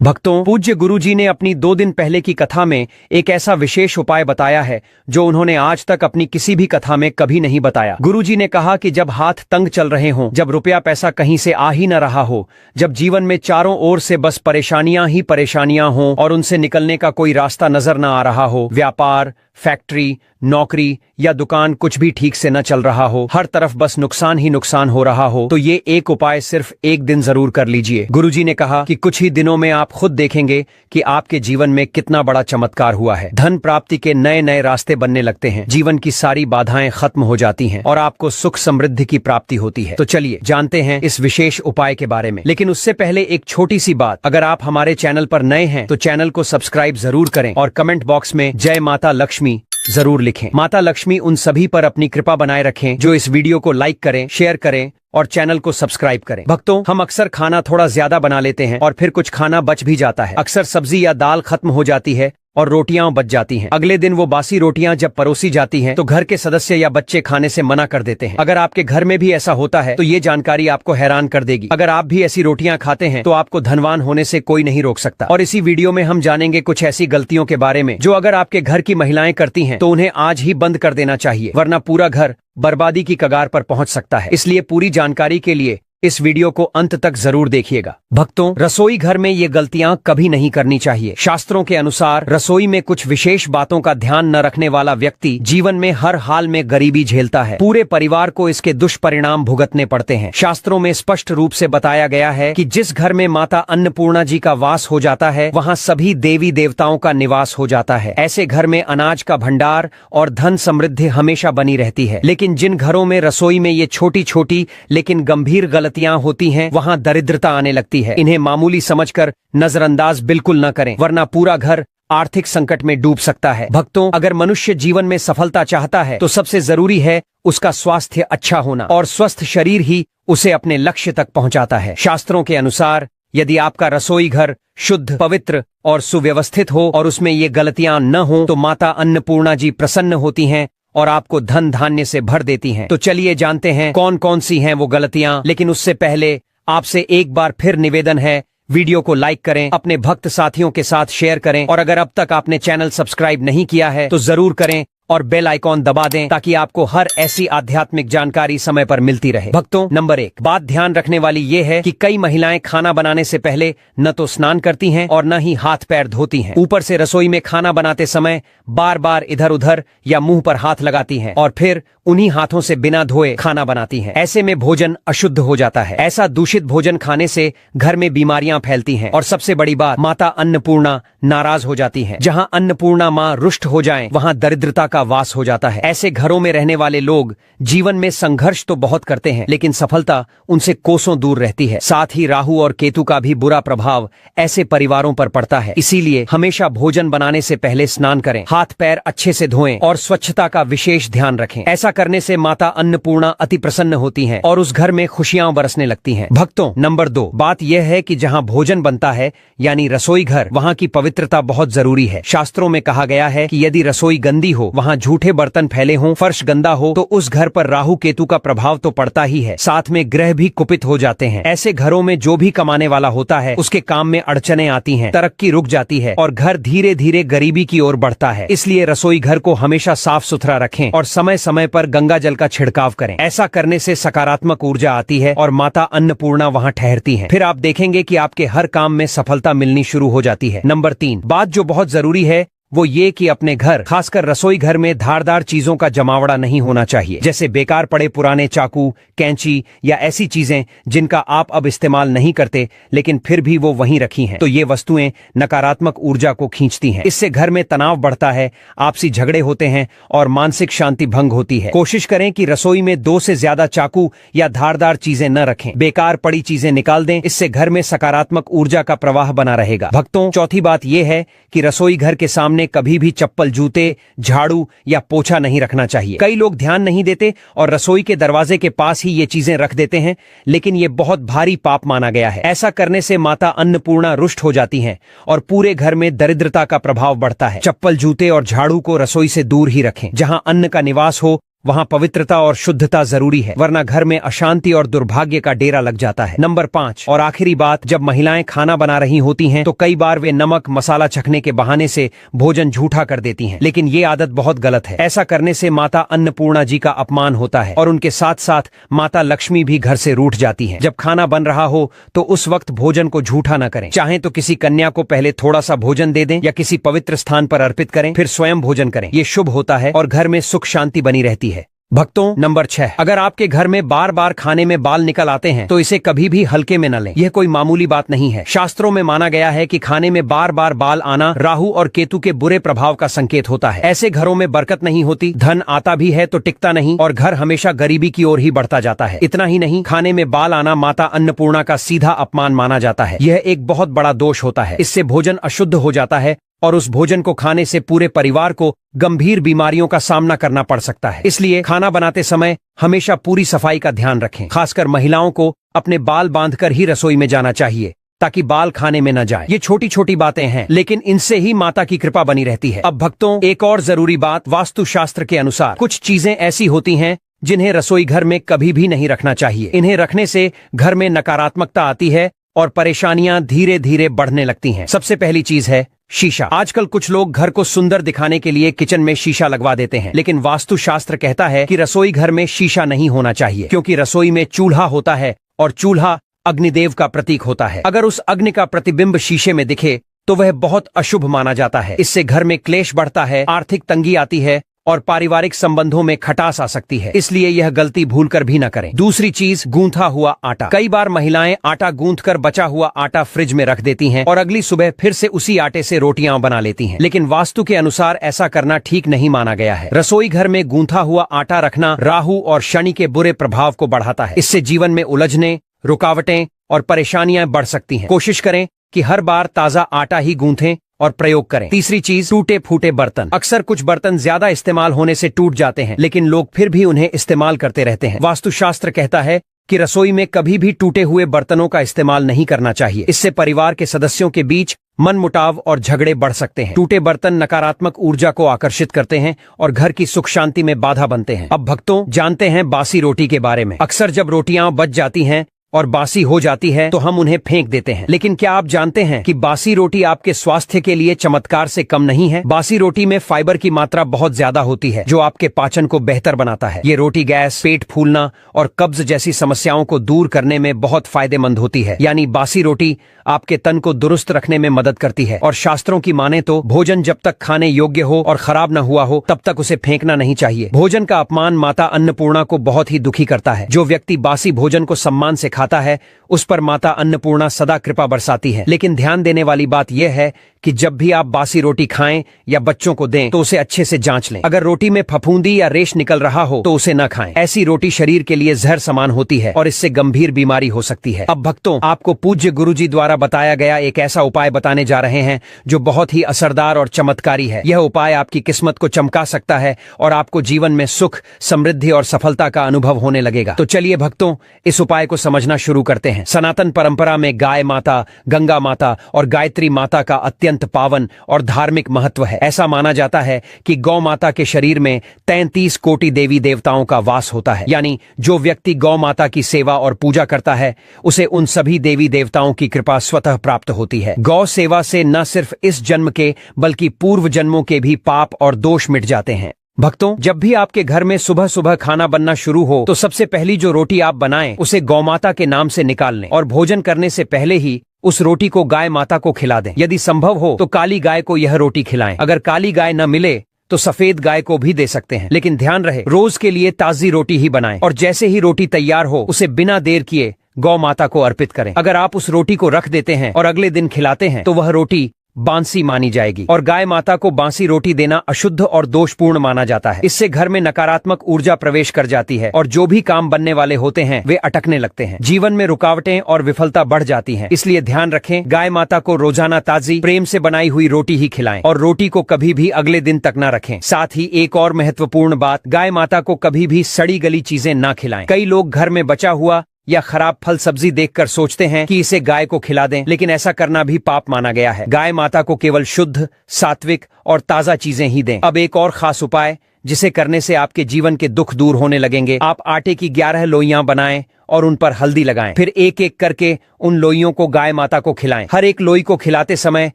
भक्तों, पूज्य गुरुजी ने अपनी 2 दिन पहले की कथा में एक ऐसा विशेष उपाय बताया है जो उन्होंने आज तक अपनी किसी भी कथा में कभी नहीं बताया। गुरुजी ने कहा कि जब हाथ तंग चल रहे हों, जब रुपया पैसा कहीं से आ ही न रहा हो, जब जीवन में चारों ओर से बस परेशानियां ही परेशानियां हों और उनसे निकलने का कोई रास्ता नजर न आ रहा हो, व्यापार, फैक्ट्री, नौकरी या दुकान कुछ भी ठीक से न चल रहा हो, हर तरफ बस नुकसान ही नुकसान हो रहा हो, तो ये एक उपाय सिर्फ एक दिन जरूर कर लीजिए। गुरुजी ने कहा कि कुछ ही दिनों में आप खुद देखेंगे कि आपके जीवन में कितना बड़ा चमत्कार हुआ है। धन प्राप्ति के नए नए रास्ते बनने लगते हैं, जीवन की सारी बाधाएं खत्म हो जाती हैं और आपको सुख समृद्धि की प्राप्ति होती है। तो चलिए जानते हैं इस विशेष उपाय के बारे में। लेकिन उससे पहले एक छोटी सी बात, अगर आप हमारे चैनल पर नए हैं तो चैनल को सब्सक्राइब जरूर करें और कमेंट बॉक्स में जय माता लक्ष्मी जरूर लिखें। माता लक्ष्मी उन सभी पर अपनी कृपा बनाए रखें जो इस वीडियो को लाइक करें, शेयर करें और चैनल को सब्सक्राइब करें। भक्तों, हम अक्सर खाना थोड़ा ज्यादा बना लेते हैं और फिर कुछ खाना बच भी जाता है। अक्सर सब्जी या दाल खत्म हो जाती है और रोटियां बच जाती हैं। अगले दिन वो बासी रोटियां जब परोसी जाती हैं तो घर के सदस्य या बच्चे खाने से मना कर देते हैं। अगर आपके घर में भी ऐसा होता है तो ये जानकारी आपको हैरान कर देगी। अगर आप भी ऐसी रोटियां खाते हैं तो आपको धनवान होने से कोई नहीं रोक सकता। और इसी वीडियो में हम जानेंगे कुछ ऐसी गलतियों के बारे में जो अगर आपके घर की महिलाएं करती हैं तो उन्हें आज ही बंद कर देना चाहिए, वरना पूरा घर बर्बादी की कगार पर पहुंच सकता है। इसलिए पूरी जानकारी के लिए इस वीडियो को अंत तक जरूर देखिएगा। भक्तों, रसोई घर में ये गलतियां कभी नहीं करनी चाहिए। शास्त्रों के अनुसार रसोई में कुछ विशेष बातों का ध्यान न रखने वाला व्यक्ति जीवन में हर हाल में गरीबी झेलता है। पूरे परिवार को इसके दुष्परिणाम भुगतने पड़ते हैं। शास्त्रों में स्पष्ट रूप से बताया गया है कि जिस घर में माता अन्नपूर्णा जी का वास हो जाता है वहाँ सभी देवी देवताओं का निवास हो जाता है। ऐसे घर में अनाज का भंडार और धन समृद्धि हमेशा बनी रहती है। लेकिन जिन घरों में रसोई में ये छोटी छोटी लेकिन गंभीर गलतियां होती हैं, वहां दरिद्रता आने लगती है। इन्हें मामूली समझकर नजरअंदाज बिल्कुल न करें, वरना पूरा घर आर्थिक संकट में डूब सकता है। भक्तों, अगर मनुष्य जीवन में सफलता चाहता है तो सबसे जरूरी है उसका स्वास्थ्य अच्छा होना, और स्वस्थ शरीर ही उसे अपने लक्ष्य तक पहुंचाता है। शास्त्रों के अनुसार यदि आपका रसोई घर शुद्ध, पवित्र और सुव्यवस्थित हो और उसमें ये गलतियां न हो तो माता अन्नपूर्णा जी प्रसन्न होती हैं और आपको धन धान्य से भर देती हैं। तो चलिए जानते हैं कौन कौन सी हैं वो गलतियां। लेकिन उससे पहले आपसे एक बार फिर निवेदन है, वीडियो को लाइक करें, अपने भक्त साथियों के साथ शेयर करें और अगर अब तक आपने चैनल सब्सक्राइब नहीं किया है तो जरूर करें और बेल आइकॉन दबा दें ताकि आपको हर ऐसी आध्यात्मिक जानकारी समय पर मिलती रहे। भक्तों, नंबर 1 बात ध्यान रखने वाली ये है कि कई महिलाएं खाना बनाने से पहले न तो स्नान करती हैं और न ही हाथ पैर धोती हैं। ऊपर से रसोई में खाना बनाते समय बार बार इधर उधर या मुंह पर हाथ लगाती हैं और फिर उन्हीं हाथों से बिना धोए खाना बनाती हैं। ऐसे में भोजन अशुद्ध हो जाता है। ऐसा दूषित भोजन खाने से घर में बीमारियां फैलती हैं और सबसे बड़ी बात, माता अन्नपूर्णा नाराज हो जाती हैं। जहां अन्नपूर्णा मां रुष्ट हो जाएं, वहां दरिद्रता का वास हो जाता है। ऐसे घरों में रहने वाले लोग जीवन में संघर्ष तो बहुत करते हैं लेकिन सफलता उनसे कोसों दूर रहती है। साथ ही राहु और केतु का भी बुरा प्रभाव ऐसे परिवारों पर पड़ता है। इसीलिए हमेशा भोजन बनाने से पहले स्नान करें, हाथ पैर अच्छे से धोएं और स्वच्छता का विशेष ध्यान रखें। ऐसा करने से माता अन्नपूर्णा अति प्रसन्न होती हैं और उस घर में खुशियां बरसने लगती हैं। भक्तों, नंबर 2 बात यह है कि जहां भोजन बनता है यानी रसोई घर, वहां की पवित्रता बहुत जरूरी है। शास्त्रों में कहा गया है कि यदि रसोई गंदी हो, वहां झूठे बर्तन फैले हों, फर्श गंदा हो तो उस घर पर राहु केतु का प्रभाव तो पड़ता ही है, साथ में ग्रह भी कुपित हो जाते हैं। ऐसे घरों में जो भी कमाने वाला होता है उसके काम में अड़चने आती हैं, तरक्की रुक जाती है और घर धीरे धीरे गरीबी की ओर बढ़ता है। इसलिए रसोई घर को हमेशा साफ सुथरा रखें और समय समय पर गंगा जल का छिड़काव करें। ऐसा करने से सकारात्मक ऊर्जा आती है और माता अन्नपूर्णा वहां ठहरती हैं। फिर आप देखेंगे कि आपके हर काम में सफलता मिलनी शुरू हो जाती है। नंबर 3 बात जो बहुत जरूरी है वो ये कि अपने घर, खासकर रसोई घर में धारदार चीजों का जमावड़ा नहीं होना चाहिए, जैसे बेकार पड़े पुराने चाकू, कैंची या ऐसी चीजें जिनका आप अब इस्तेमाल नहीं करते लेकिन फिर भी वो वहीं रखी हैं। तो ये वस्तुएं नकारात्मक ऊर्जा को खींचती हैं। इससे घर में तनाव बढ़ता है, आपसी झगड़े होते हैं और मानसिक शांति भंग होती है। कोशिश करें कि रसोई में 2 से ज्यादा चाकू या धारदार चीजें न रखें। बेकार पड़ी चीजें निकाल दें, इससे घर में सकारात्मक ऊर्जा का प्रवाह बना रहेगा। भक्तों, चौथी बात यह है कि रसोई घर के सामने कभी भी चप्पल, जूते, झाड़ू या पोछा नहीं रखना चाहिए। कई लोग ध्यान नहीं देते और रसोई के दरवाजे के पास ही ये चीजें रख देते हैं, लेकिन ये बहुत भारी पाप माना गया है। ऐसा करने से माता अन्नपूर्णा रुष्ट हो जाती हैं और पूरे घर में दरिद्रता का प्रभाव बढ़ता है। चप्पल, जूते और झाड़ू को रसोई से दूर ही रखें। जहां अन्न का निवास हो वहाँ पवित्रता और शुद्धता जरूरी है, वरना घर में अशांति और दुर्भाग्य का डेरा लग जाता है। नंबर 5 और आखिरी बात, जब महिलाएं खाना बना रही होती हैं तो कई बार वे नमक मसाला चखने के बहाने से भोजन झूठा कर देती हैं, लेकिन ये आदत बहुत गलत है। ऐसा करने से माता अन्नपूर्णा जी का अपमान होता है और उनके साथ साथ माता लक्ष्मी भी घर से रूठ जाती हैं। जब खाना बन रहा हो तो उस वक्त भोजन को झूठा न करें। चाहे तो किसी कन्या को पहले थोड़ा सा भोजन दे दें या किसी पवित्र स्थान पर अर्पित करें, फिर स्वयं भोजन करें। ये शुभ होता है और घर में सुख शांति बनी रहती है। भक्तों, नंबर 6, अगर आपके घर में बार बार खाने में बाल निकल आते हैं तो इसे कभी भी हल्के में न लें। यह कोई मामूली बात नहीं है। शास्त्रों में माना गया है कि खाने में बार बार बाल आना राहु और केतु के बुरे प्रभाव का संकेत होता है। ऐसे घरों में बरकत नहीं होती, धन आता भी है तो टिकता नहीं और घर हमेशा गरीबी की ओर ही बढ़ता जाता है। इतना ही नहीं, खाने में बाल आना माता अन्नपूर्णा का सीधा अपमान माना जाता है। यह एक बहुत बड़ा दोष होता है। इससे भोजन अशुद्ध हो जाता है और उस भोजन को खाने से पूरे परिवार को गंभीर बीमारियों का सामना करना पड़ सकता है। इसलिए खाना बनाते समय हमेशा पूरी सफाई का ध्यान रखें। खासकर महिलाओं को अपने बाल बांधकर ही रसोई में जाना चाहिए ताकि बाल खाने में न जाए। ये छोटी छोटी बातें हैं, लेकिन इनसे ही माता की कृपा बनी रहती है। अब भक्तों, एक और जरूरी बात, वास्तुशास्त्र के अनुसार कुछ चीजें ऐसी होती हैं जिन्हें रसोई घर में कभी भी नहीं रखना चाहिए। इन्हें रखने से घर में नकारात्मकता आती है और परेशानियां धीरे धीरे बढ़ने लगती हैं। सबसे पहली चीज है शीशा। आजकल कुछ लोग घर को सुंदर दिखाने के लिए किचन में शीशा लगवा देते हैं, लेकिन वास्तुशास्त्र कहता है कि रसोई घर में शीशा नहीं होना चाहिए, क्योंकि रसोई में चूल्हा होता है और चूल्हा अग्निदेव का प्रतीक होता है। अगर उस अग्नि का प्रतिबिंब शीशे में दिखे तो वह बहुत अशुभ माना जाता है। इससे घर में क्लेश बढ़ता है, आर्थिक तंगी आती है और पारिवारिक संबंधों में खटास आ सकती है। इसलिए यह गलती भूलकर भी न करें। दूसरी चीज, गूंथा हुआ आटा। कई बार महिलाएं आटा गूंथकर बचा हुआ आटा फ्रिज में रख देती हैं और अगली सुबह फिर से उसी आटे से रोटियां बना लेती हैं, लेकिन वास्तु के अनुसार ऐसा करना ठीक नहीं माना गया है। रसोई घर में गूंथा हुआ आटा रखना राहु और शनि के बुरे प्रभाव को बढ़ाता है। इससे जीवन में उलझने, रुकावटें और परेशानियां बढ़ सकती हैं। कोशिश करें कि हर बार ताजा आटा ही गूंथें और प्रयोग करें। तीसरी चीज, टूटे फूटे बर्तन। अक्सर कुछ बर्तन ज्यादा इस्तेमाल होने से टूट जाते हैं, लेकिन लोग फिर भी उन्हें इस्तेमाल करते रहते हैं। वास्तुशास्त्र कहता है कि रसोई में कभी भी टूटे हुए बर्तनों का इस्तेमाल नहीं करना चाहिए। इससे परिवार के सदस्यों के बीच मनमुटाव और झगड़े बढ़ सकते हैं। टूटे बर्तन नकारात्मक ऊर्जा को आकर्षित करते हैं और घर की सुख शांति में बाधा बनते हैं। अब भक्तों, जानते हैं बासी रोटी के बारे में। अक्सर जब रोटियां बच जाती हैं और बासी हो जाती है तो हम उन्हें फेंक देते हैं, लेकिन क्या आप जानते हैं कि बासी रोटी आपके स्वास्थ्य के लिए चमत्कार से कम नहीं है। बासी रोटी में फाइबर की मात्रा बहुत ज्यादा होती है, जो आपके पाचन को बेहतर बनाता है। ये रोटी गैस, पेट फूलना और कब्ज जैसी समस्याओं को दूर करने में बहुत फायदेमंद होती है। यानी बासी रोटी आपके तन को दुरुस्त रखने में मदद करती है और शास्त्रों की माने तो भोजन जब तक खाने योग्य हो और खराब न हुआ हो तब तक उसे फेंकना नहीं चाहिए। भोजन का अपमान माता अन्नपूर्णा को बहुत ही दुखी करता है। जो व्यक्ति बासी भोजन को सम्मान से खाता है उस पर माता अन्नपूर्णा सदा कृपा बरसाती है। लेकिन ध्यान देने वाली बात यह है कि जब भी आप बासी रोटी खाएं या बच्चों को दें तो उसे अच्छे से जांच लें। अगर रोटी में फफूंदी या रेश निकल रहा हो तो उसे न खाएं। ऐसी रोटी शरीर के लिए जहर समान होती है और इससे गंभीर बीमारी हो सकती है। अब भक्तों, आपको पूज्य गुरुजी द्वारा बताया गया एक ऐसा उपाय बताने जा रहे हैं जो बहुत ही असरदार और चमत्कारी है। यह उपाय आपकी किस्मत को चमका सकता है और आपको जीवन में सुख, समृद्धि और सफलता का अनुभव होने लगेगा। तो चलिए भक्तों, इस उपाय को समझना शुरू करते हैं। सनातन परंपरा में गाय माता, गंगा माता और गायत्री माता का अत्यंत पावन और धार्मिक महत्व है। ऐसा माना जाता है कि गौ माता के शरीर में 33 कोटि देवी देवताओं का वास होता है। यानी जो व्यक्ति गौ माता की सेवा और पूजा करता है उसे उन सभी देवी देवताओं की कृपा स्वतः प्राप्त होती है। गौ सेवा से न सिर्फ इस जन्म के बल्कि पूर्व जन्मों के भी पाप और दोष मिट जाते हैं। भक्तों, जब भी आपके घर में सुबह सुबह खाना बनना शुरू हो तो सबसे पहली जो रोटी आप बनाएं उसे गौ माता के नाम से निकाल लें और भोजन करने से पहले ही उस रोटी को गाय माता को खिला दें। यदि संभव हो तो काली गाय को यह रोटी खिलाएं। अगर काली गाय न मिले तो सफेद गाय को भी दे सकते हैं, लेकिन ध्यान रहे रोज के लिए ताजी रोटी ही बनाएं और जैसे ही रोटी तैयार हो उसे बिना देर किए गौ माता को अर्पित करें। अगर आप उस रोटी को रख देते हैं और अगले दिन खिलाते हैं तो वह रोटी बांसी मानी जाएगी और गाय माता को बांसी रोटी देना अशुद्ध और दोषपूर्ण माना जाता है। इससे घर में नकारात्मक ऊर्जा प्रवेश कर जाती है और जो भी काम बनने वाले होते हैं वे अटकने लगते हैं। जीवन में रुकावटें और विफलता बढ़ जाती हैं। इसलिए ध्यान रखें, गाय माता को रोजाना ताजी प्रेम से बनाई हुई रोटी ही खिलाएं और रोटी को कभी भी अगले दिन तक न रखें। साथ ही एक और महत्वपूर्ण बात, गाय माता को कभी भी सड़ी गली चीजें न खिलाएं। कई लोग घर में बचा हुआ या खराब फल सब्जी देखकर सोचते हैं कि इसे गाय को खिला दें, लेकिन ऐसा करना भी पाप माना गया है। गाय माता को केवल शुद्ध, सात्विक और ताजा चीजें ही दें। अब एक और खास उपाय, जिसे करने से आपके जीवन के दुख दूर होने लगेंगे। आप आटे की 11 लोइयां बनाएं और उन पर हल्दी लगाएं। फिर एक एक करके उन लोइयों को गाय माता को खिलाएं। हर एक लोई को खिलाते समय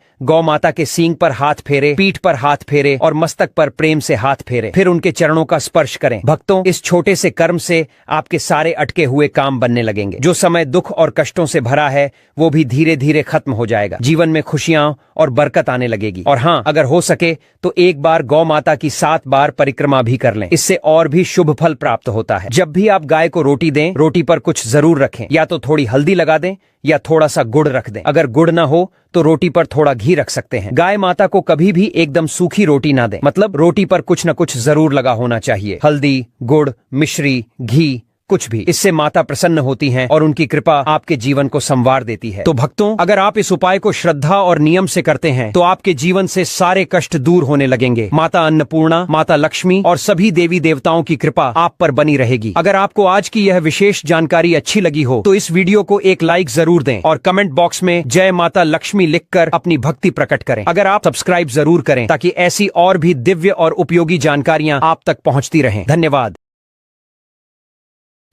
गौ माता के सींग पर हाथ फेरे, पीठ पर हाथ फेरे और मस्तक पर प्रेम से हाथ फेरे। फिर उनके चरणों का स्पर्श करें। भक्तों, इस छोटे से कर्म से आपके सारे अटके हुए काम बनने लगेंगे। जो समय दुख और कष्टों से भरा है वो भी धीरे धीरे खत्म हो जाएगा। जीवन में खुशियां और बरकत आने लगेगी। और हाँ, अगर हो सके तो एक बार गौ माता की 7 बार परिक्रमा भी कर लें। इससे और भी शुभ फल प्राप्त होता है। जब भी आप गाय को रोटी दें, रोटी पर कुछ जरूर रखें। या तो थोड़ी हल्दी लगा दें या थोड़ा सा गुड़ रख दें। अगर गुड़ ना हो तो रोटी पर थोड़ा घी रख सकते हैं। गाय माता को कभी भी एकदम सूखी रोटी ना दें, मतलब रोटी पर कुछ न कुछ जरूर लगा होना चाहिए। हल्दी, गुड़, मिश्री, घी, कुछ भी। इससे माता प्रसन्न होती हैं और उनकी कृपा आपके जीवन को संवार देती है। तो भक्तों, अगर आप इस उपाय को श्रद्धा और नियम से करते हैं तो आपके जीवन से सारे कष्ट दूर होने लगेंगे। माता अन्नपूर्णा, माता लक्ष्मी और सभी देवी देवताओं की कृपा आप पर बनी रहेगी। अगर आपको आज की यह विशेष जानकारी अच्छी लगी हो तो इस वीडियो को एक लाइक जरूर दें और कमेंट बॉक्स में जय माता लक्ष्मी लिखकर अपनी भक्ति प्रकट करें। अगर आप सब्सक्राइब जरूर करें ताकि ऐसी और भी दिव्य और उपयोगी जानकारियां आप तक पहुंचती रहें। धन्यवाद।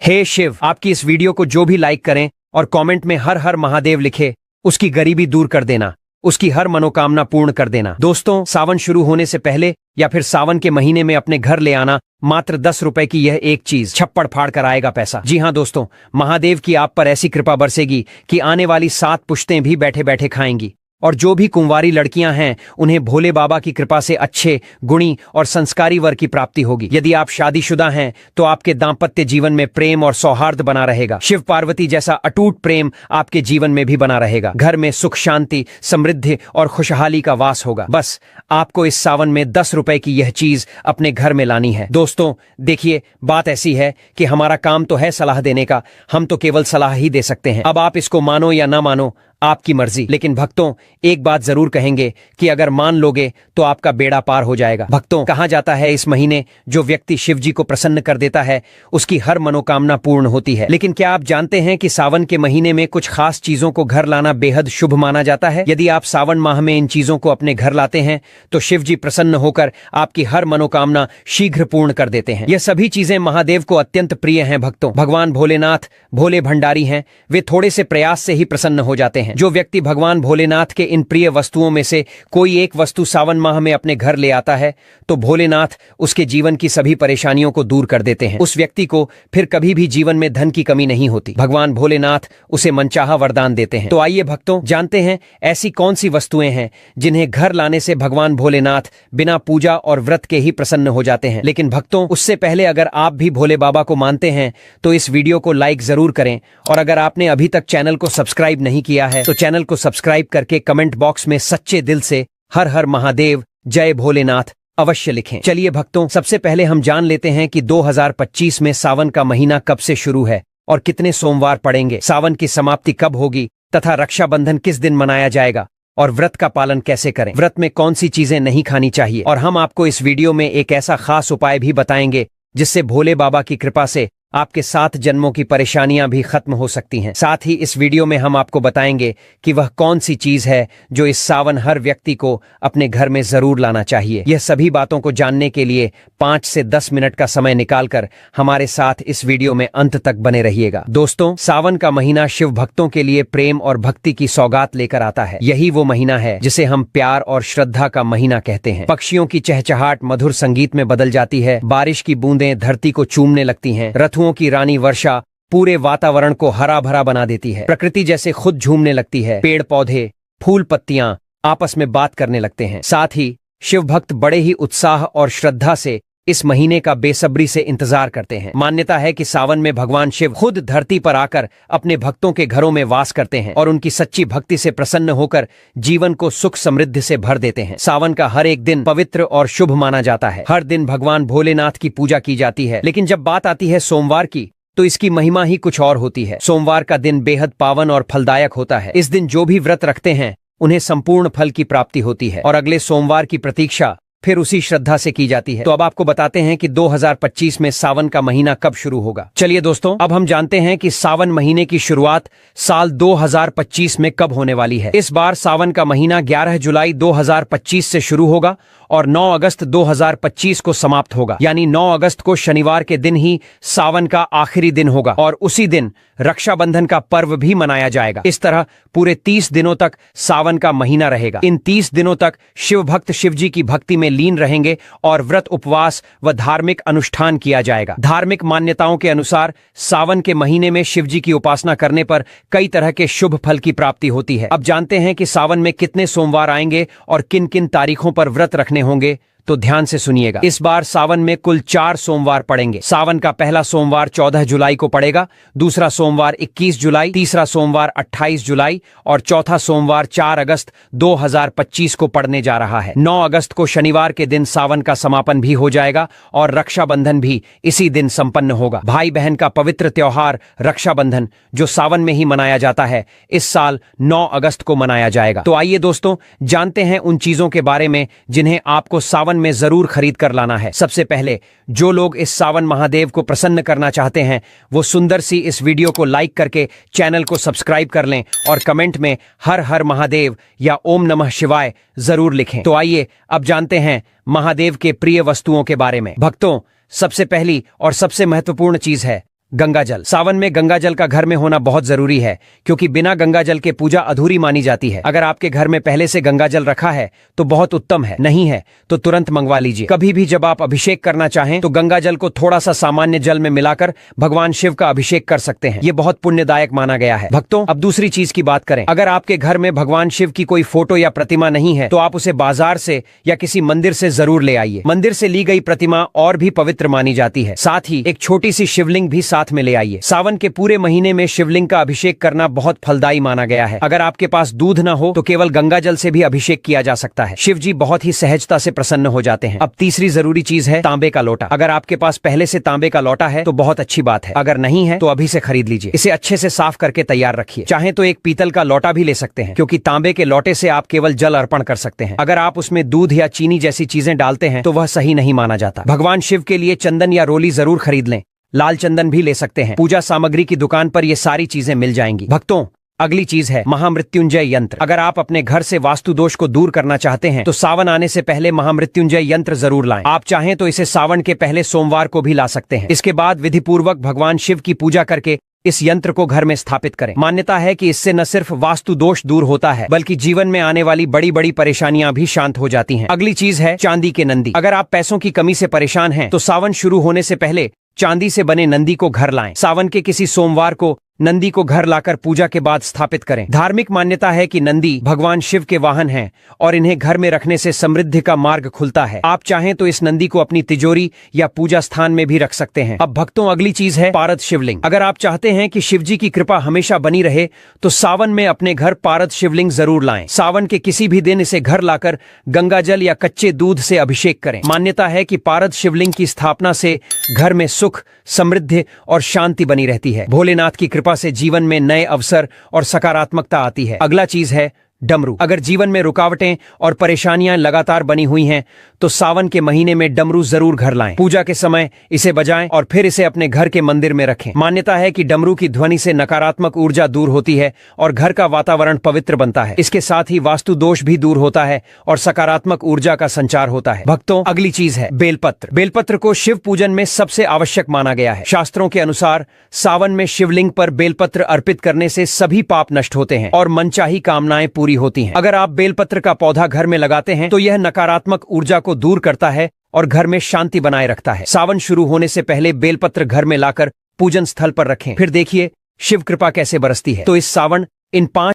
हे शिव, आपकी इस वीडियो को जो भी लाइक करें और कमेंट में हर हर महादेव लिखे, उसकी गरीबी दूर कर देना, उसकी हर मनोकामना पूर्ण कर देना। दोस्तों, सावन शुरू होने से पहले या फिर सावन के महीने में अपने घर ले आना मात्र 10 रुपए की यह एक चीज छप्पड़ फाड़ कर आएगा पैसा। जी हाँ दोस्तों, महादेव की आप पर ऐसी कृपा बरसेगी कि आने वाली 7 पुश्तें भी बैठे बैठे खाएंगी। और जो भी कुंवारी लड़कियां हैं उन्हें भोले बाबा की कृपा से अच्छे, गुणी और संस्कारी वर की प्राप्ति होगी। यदि आप शादीशुदा हैं तो आपके दाम्पत्य जीवन में प्रेम और सौहार्द बना रहेगा। शिव पार्वती जैसा अटूट प्रेम आपके जीवन में भी बना रहेगा। घर में सुख, शांति, समृद्धि और खुशहाली का वास होगा। बस आपको इस सावन में 10 रुपए की यह चीज अपने घर में लानी है। दोस्तों देखिए, बात ऐसी है कि हमारा काम तो है सलाह देने का, हम तो केवल सलाह ही दे सकते हैं। अब आप इसको मानो या ना मानो, आपकी मर्जी। लेकिन भक्तों, एक बात जरूर कहेंगे कि अगर मान लोगे तो आपका बेड़ा पार हो जाएगा। भक्तों, कहा जाता है इस महीने जो व्यक्ति शिव जी को प्रसन्न कर देता है उसकी हर मनोकामना पूर्ण होती है। लेकिन क्या आप जानते हैं कि सावन के महीने में कुछ खास चीजों को घर लाना बेहद शुभ माना जाता है। यदि आप सावन माह में इन चीजों को अपने घर लाते हैं तो शिव जी प्रसन्न होकर आपकी हर मनोकामना शीघ्र पूर्ण कर देते हैं। यह सभी चीजें महादेव को अत्यंत प्रिय हैं। भक्तों, भगवान भोलेनाथ भोले भंडारी हैं, वे थोड़े से प्रयास से ही प्रसन्न हो जाते हैं। जो व्यक्ति भगवान भोलेनाथ के इन प्रिय वस्तुओं में से कोई एक वस्तु सावन माह में अपने घर ले आता है तो भोलेनाथ उसके जीवन की सभी परेशानियों को दूर कर देते हैं। उस व्यक्ति को फिर कभी भी जीवन में धन की कमी नहीं होती। भगवान भोलेनाथ उसे मनचाहा वरदान देते हैं। तो आइए भक्तों, जानते हैं ऐसी कौन सी वस्तुएं हैं जिन्हें घर लाने से भगवान भोलेनाथ बिना पूजा और व्रत के ही प्रसन्न हो जाते हैं। लेकिन भक्तों, उससे पहले अगर आप भी भोले बाबा को मानते हैं तो इस वीडियो को लाइक जरूर करें और अगर आपने अभी तक चैनल को सब्सक्राइब नहीं किया है तो चैनल को सब्सक्राइब करके कमेंट बॉक्स में सच्चे दिल से हर हर महादेव, जय भोलेनाथ अवश्य लिखें। चलिए भक्तों, सबसे पहले हम जान लेते हैं कि 2025 में सावन का महीना कब से शुरू है और कितने सोमवार पड़ेंगे, सावन की समाप्ति कब होगी तथा रक्षाबंधन किस दिन मनाया जाएगा और व्रत का पालन कैसे करें, व्रत में कौन सी चीजें नहीं खानी चाहिए। और हम आपको इस वीडियो में एक ऐसा खास उपाय भी बताएंगे जिससे भोले बाबा की कृपा से आपके 7 जन्मों की परेशानियां भी खत्म हो सकती हैं। साथ ही इस वीडियो में हम आपको बताएंगे कि वह कौन सी चीज है जो इस सावन हर व्यक्ति को अपने घर में जरूर लाना चाहिए। यह सभी बातों को जानने के लिए 5 से 10 मिनट का समय निकालकर हमारे साथ इस वीडियो में अंत तक बने रहिएगा। दोस्तों, सावन का महीना शिव भक्तों के लिए प्रेम और भक्ति की सौगात लेकर आता है। यही वो महीना है जिसे हम प्यार और श्रद्धा का महीना कहते हैं। पक्षियों की चहचहाट मधुर संगीत में बदल जाती है, बारिश की बूंदें धरती को चूमने लगती हैं, की रानी वर्षा पूरे वातावरण को हरा भरा बना देती है, प्रकृति जैसे खुद झूमने लगती है, पेड़ पौधे, फूल पत्तियां आपस में बात करने लगते हैं। साथ ही शिव भक्त बड़े ही उत्साह और श्रद्धा से इस महीने का बेसब्री से इंतजार करते हैं। मान्यता है कि सावन में भगवान शिव खुद धरती पर आकर अपने भक्तों के घरों में वास करते हैं और उनकी सच्ची भक्ति से प्रसन्न होकर जीवन को सुख समृद्धि से भर देते हैं। सावन का हर एक दिन पवित्र और शुभ माना जाता है। हर दिन भगवान भोलेनाथ की पूजा की जाती है। लेकिन जब बात आती है सोमवार की तो इसकी महिमा ही कुछ और होती है। सोमवार का दिन बेहद पावन और फलदायक होता है। इस दिन जो भी व्रत रखते हैं उन्हें संपूर्ण फल की प्राप्ति होती है और अगले सोमवार की प्रतीक्षा फिर उसी श्रद्धा से की जाती है। तो अब आपको बताते हैं कि 2025 में सावन का महीना कब शुरू होगा। चलिए दोस्तों, अब हम जानते हैं कि सावन महीने की शुरुआत साल 2025 में कब होने वाली है। इस बार सावन का महीना 11 जुलाई 2025 से शुरू होगा और 9 अगस्त 2025 को समाप्त होगा। यानी 9 अगस्त को शनिवार के दिन ही सावन का आखिरी दिन होगा और उसी दिन रक्षाबंधन का पर्व भी मनाया जाएगा। इस तरह पूरे 30 दिनों तक सावन का महीना रहेगा। इन 30 दिनों तक शिव भक्त शिव जी की भक्ति में लीन रहेंगे और व्रत, उपवास व धार्मिक अनुष्ठान किया जाएगा। धार्मिक मान्यताओं के अनुसार सावन के महीने में शिव जी की उपासना करने पर कई तरह के शुभ फल की प्राप्ति होती है। अब जानते हैं कि सावन में कितने सोमवार आएंगे और किन किन तारीखों पर व्रत रखने होंगे, तो ध्यान से सुनिएगा। इस बार सावन में कुल 4 सोमवार पड़ेंगे। सावन का पहला सोमवार 14 जुलाई को पड़ेगा, दूसरा सोमवार 21 जुलाई, तीसरा सोमवार 28 जुलाई और चौथा सोमवार 4 अगस्त 2025 को पड़ने जा रहा है। 9 अगस्त को शनिवार के दिन सावन का समापन भी हो जाएगा और रक्षाबंधन भी इसी दिन संपन्न होगा। भाई बहन का पवित्र त्योहार रक्षाबंधन, जो सावन में ही मनाया जाता है, इस साल 9 अगस्त को मनाया जाएगा। तो आइए दोस्तों, जानते हैं उन चीजों के बारे में जिन्हें आपको सावन में जरूर खरीद कर लाना है। सबसे पहले, जो लोग इस सावन महादेव को प्रसन्न करना चाहते हैं, वो सुंदर सी इस वीडियो को लाइक करके चैनल को सब्सक्राइब कर लें और कमेंट में हर हर महादेव या ओम नमः शिवाय जरूर लिखें। तो आइए अब जानते हैं महादेव के प्रिय वस्तुओं के बारे में। भक्तों, सबसे पहली और सबसे महत्वपूर्ण चीज है गंगा जल। सावन में गंगा जल का घर में होना बहुत जरूरी है, क्योंकि बिना गंगा जल के पूजा अधूरी मानी जाती है। अगर आपके घर में पहले से गंगा जल रखा है तो बहुत उत्तम है, नहीं है तो तुरंत मंगवा लीजिए। कभी भी जब आप अभिषेक करना चाहें तो गंगा जल को थोड़ा सा सामान्य जल में मिलाकर भगवान शिव का अभिषेक कर सकते हैं। ये बहुत पुण्यदायक माना गया है। भक्तों, अब दूसरी चीज की बात करें। अगर आपके घर में भगवान शिव की कोई फोटो या प्रतिमा नहीं है तो आप उसे बाजार से या किसी मंदिर से जरूर ले आइए। मंदिर से ली गई प्रतिमा और भी पवित्र मानी जाती है। साथ ही एक छोटी सी शिवलिंग भी साथ में ले आइए। सावन के पूरे महीने में शिवलिंग का अभिषेक करना बहुत फलदायी माना गया है। अगर आपके पास दूध न हो तो केवल गंगा जल से भी अभिषेक किया जा सकता है। शिव जी बहुत ही सहजता से प्रसन्न हो जाते हैं। अब तीसरी जरूरी चीज है तांबे का लोटा। अगर आपके पास पहले से तांबे का लोटा है तो बहुत अच्छी बात है, अगर नहीं है तो अभी से खरीद लीजिए। इसे अच्छे से साफ करके तैयार रखिए। चाहे तो एक पीतल का लोटा भी ले सकते हैं, क्योंकि तांबे के लोटे से आप केवल जल अर्पण कर सकते हैं। अगर आप उसमें दूध या चीनी जैसी चीजें डालते हैं तो वह सही नहीं माना जाता। भगवान शिव के लिए चंदन या रोली जरूर खरीद लें। लाल चंदन भी ले सकते हैं। पूजा सामग्री की दुकान पर ये सारी चीजें मिल जाएंगी। भक्तों, अगली चीज है महामृत्युंजय यंत्र। अगर आप अपने घर से वास्तु दोष को दूर करना चाहते हैं तो सावन आने से पहले महामृत्युंजय यंत्र जरूर लाएं। आप चाहें तो इसे सावन के पहले सोमवार को भी ला सकते हैं। इसके बाद विधि पूर्वक भगवान शिव की पूजा करके इस यंत्र को घर में स्थापित करें। मान्यता है कि इससे न सिर्फ वास्तु दोष दूर होता है, बल्कि जीवन में आने वाली बड़ी बड़ी परेशानियां भी शांत हो जाती हैं। अगली चीज है चांदी के नंदी। अगर आप पैसों की कमी से परेशान हैं तो सावन शुरू होने से पहले चांदी से बने नंदी को घर लाएं। सावन के किसी सोमवार को नंदी को घर लाकर पूजा के बाद स्थापित करें। धार्मिक मान्यता है कि नंदी भगवान शिव के वाहन हैं और इन्हें घर में रखने से समृद्धि का मार्ग खुलता है। आप चाहें तो इस नंदी को अपनी तिजोरी या पूजा स्थान में भी रख सकते हैं। अब भक्तों, अगली चीज है पारद शिवलिंग। अगर आप चाहते हैं कि शिव जी की कृपा हमेशा बनी रहे तो सावन में अपने घर पारद शिवलिंग जरूर लाएं। सावन के किसी भी दिन इसे घर लाकर गंगा जल या कच्चे दूध से अभिषेक करें। मान्यता है कि पारद शिवलिंग की स्थापना से घर में सुख, समृद्धि और शांति बनी रहती है। भोलेनाथ की कृपा से जीवन में नए अवसर और सकारात्मकता आती है। अगला चीज है डमरू। अगर जीवन में रुकावटें और परेशानियां लगातार बनी हुई हैं तो सावन के महीने में डमरू जरूर घर लाएं। पूजा के समय इसे बजाएं और फिर इसे अपने घर के मंदिर में रखें। मान्यता है कि डमरू की ध्वनि से नकारात्मक ऊर्जा दूर होती है और घर का वातावरण पवित्र बनता है। इसके साथ ही वास्तु दोष भी दूर होता है और सकारात्मक ऊर्जा का संचार होता है। भक्तों, अगली चीज है बेलपत्र। बेलपत्र को शिव पूजन में सबसे आवश्यक माना गया है। शास्त्रों के अनुसार सावन में शिवलिंग पर बेलपत्र अर्पित करने से सभी पाप नष्ट होते हैं और मनचाही कामनाएं पूरी होती हैं। अगर आप बेलपत्र का पौधा घर में लगाते हैं तो यह नकारात्मक ऊर्जा को दूर करता है और घर में शांति बनाए रखता है। सावन शुरू होने से पहले बेलपत्र घर में लाकर पूजन स्थल पर रखें, फिर देखिए शिव कृपा कैसे बरसती है। तो इस सावन इन 5